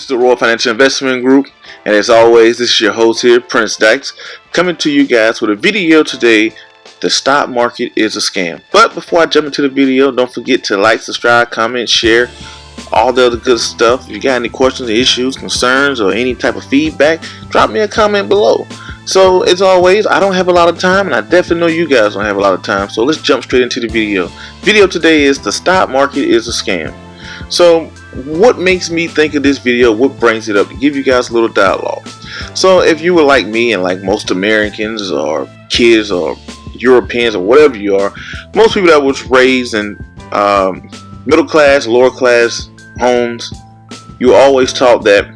This is the Royal Financial Investment Group, and as always, this is your host here, Prince Dykes, coming to you guys with a video today. The stock market is a scam. But before I jump into the video, don't forget to like, subscribe, comment, share, all the other good stuff. If you got any questions, issues, concerns, or any type of feedback, drop me a comment below. So as always, I don't have a lot of time, and I definitely know you guys don't have a lot of time, so let's jump straight into the video. Video today is the stock market is a scam. So what makes me think of this video, what brings it up, to give you guys a little dialogue. So if you were like me and like most Americans or kids or Europeans or whatever you are, most people that was raised in middle class, lower class homes, you always taught that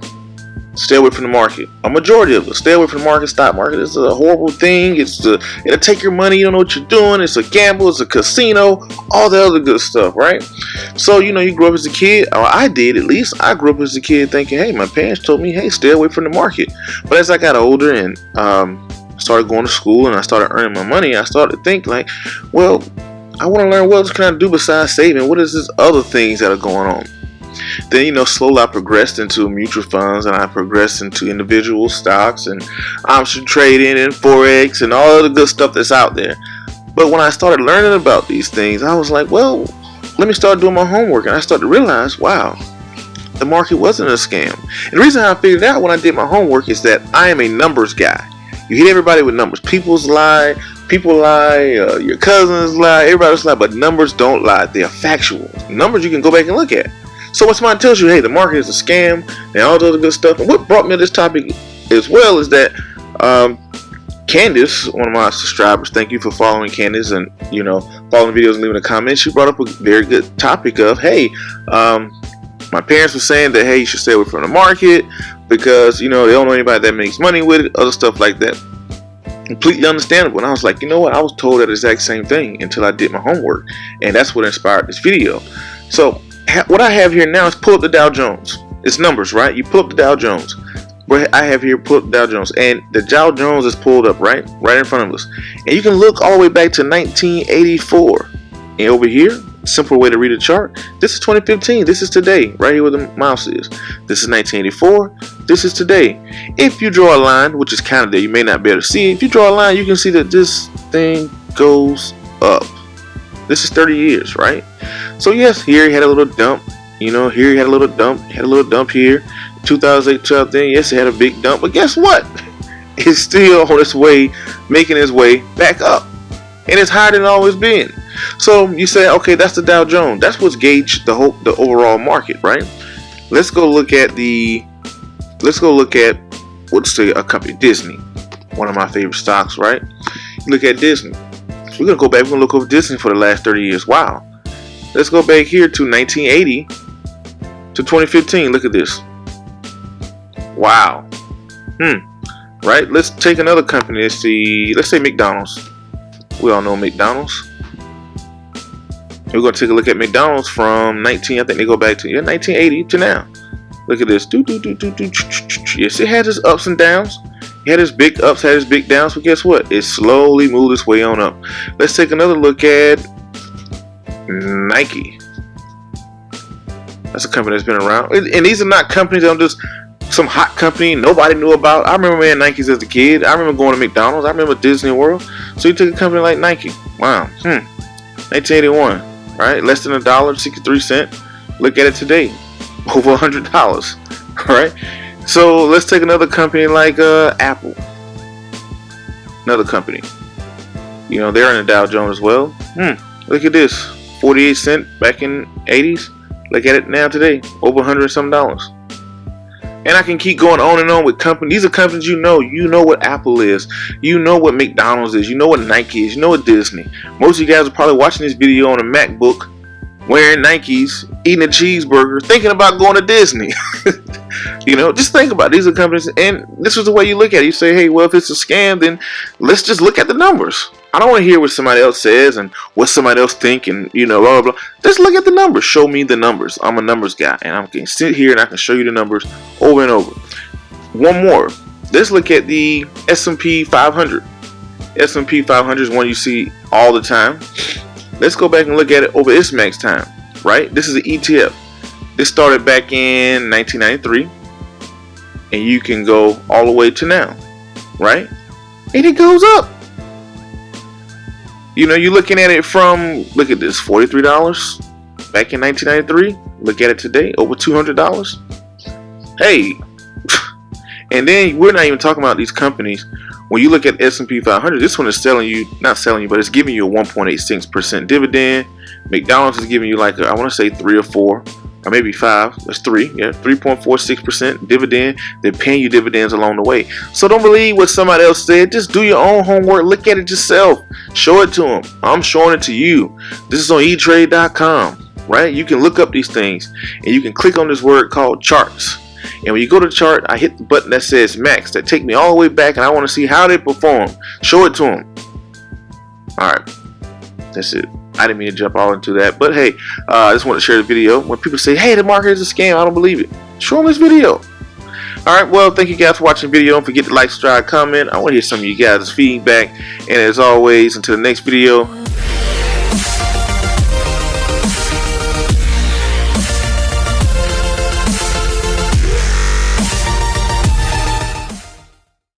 stay away from the market. A majority of us stay away from the market. Stock market is a horrible thing. It'll take your money. You don't know what you're doing. It's a gamble. It's a casino. All the other good stuff, right? So you grew up as a kid, or I did at least. I grew up as a kid thinking, hey, my parents told me, hey, stay away from the market. But as I got older and started going to school and I started earning my money, I started to think like, well, I want to learn what else can I do besides saving. What is this other things that are going on? Then slowly I progressed into mutual funds, and I progressed into individual stocks and option trading and forex and all the good stuff that's out there. But when I started learning about these things, I was like, well, let me start doing my homework, and I started to realize, wow, the market wasn't a scam. And the reason I figured out when I did my homework is that I am a numbers guy. You hit everybody with numbers. People lie, your cousins lie, everybody's lie, but numbers don't lie. They are factual. Numbers you can go back and look at. So when somebody tells you, hey, the market is a scam and all the other good stuff, and what brought me to this topic as well is that Candace, one of my subscribers, thank you for following Candace and following the videos and leaving a comment. She brought up a very good topic of, hey, my parents were saying that, hey, you should stay away from the market because they don't know anybody that makes money with it, other stuff like that. Completely understandable. And I was like, you know what? I was told that exact same thing until I did my homework, and that's what inspired this video. So what I have here now is pull up the Dow Jones. It's numbers, right? You pull up the Dow Jones. What I have here, pull up the Dow Jones, and the Dow Jones is pulled up right in front of us, and you can look all the way back to 1984. And over here, simple way to read a chart. This is 2015. This is today, right here where the mouse is. This is 1984. This is today. If you draw a line, which is kind of there, you may not be able to see it. If you draw a line, you can see that this thing goes up. This is 30 years, right? So yes, here he had a little dump. Here he had a little dump. Had a little dump here. 2008, 2010. Yes, it had a big dump. But guess what? It's still on its way, making its way back up, and it's higher than it's always been. So you say, okay, that's the Dow Jones. That's what's gauged the overall market, right? Let's go look at what's a company, Disney, one of my favorite stocks, right? Look at Disney. We're gonna go back. We're gonna look over Disney for the last 30 years. Wow. Let's go back here to 1980 to 2015. Look at this. Wow. Right. Let's take another company. Let's say McDonald's. We all know McDonald's. We're gonna take a look at McDonald's from I think they go back to 1980 to now. Look at this. Yes, it had its ups and downs. It had its big ups, had its big downs, but guess what? It slowly moved its way on up. Let's take another look at Nike. That's a company that's been around. And these are not companies that are just some hot company nobody knew about. I remember wearing Nikes as a kid. I remember going to McDonald's. I remember Disney World. So you took a company like Nike. Wow. 1981. Right? Less than $1, 63 cents. Look at it today. Over $100. Right? So let's take another company like Apple. Another company. They're in the Dow Jones as well. Look at this. 48 cents back in 80s. Look at it now today. Over $100 some. And I can keep going on and on with companies. These are companies you know. You know what Apple is. You know what McDonald's is. You know what Nike is. You know what Disney. Most of you guys are probably watching this video on a MacBook, wearing Nikes, eating a cheeseburger, thinking about going to Disney. Just think about it. These are companies, and this is the way you look at it. You say, hey, well, if it's a scam, then let's just look at the numbers. I don't want to hear what somebody else says and what somebody else think and blah, blah, blah. Just look at the numbers. Show me the numbers. I'm a numbers guy, and I can sit here and I can show you the numbers over and over. One more. Let's look at the S&P 500. S&P 500 is one you see all the time. Let's go back and look at it over its max time, right? This is an ETF. This started back in 1993. and you can go all the way to now, right? And it goes up. You know, you're looking at it from, look at this, $43 back in 1993. Look at it today, over $200. Hey, and then we're not even talking about these companies. When you look at S&P 500, this one is selling you, not selling you, but it's giving you a 1.86% dividend. McDonald's is giving you like, I want to say 3 or 4, or maybe 5. That's 3, yeah, 3.46% dividend. They're paying you dividends along the way. So don't believe what somebody else said. Just do your own homework. Look at it yourself. Show it to them. I'm showing it to you. This is on eTrade.com, right? You can look up these things, and you can click on this word called charts. And when you go to the chart, I hit the button that says max. That take me all the way back, and I want to see how they perform. Show it to them. All right, that's it. I didn't mean to jump all into that, but hey, I just want to share the video. When people say, hey, the market is a scam, I don't believe it. Show them this video. All right, well, thank you guys for watching the video. Don't forget to like, subscribe, comment. I want to hear some of you guys' feedback. And as always, until the next video,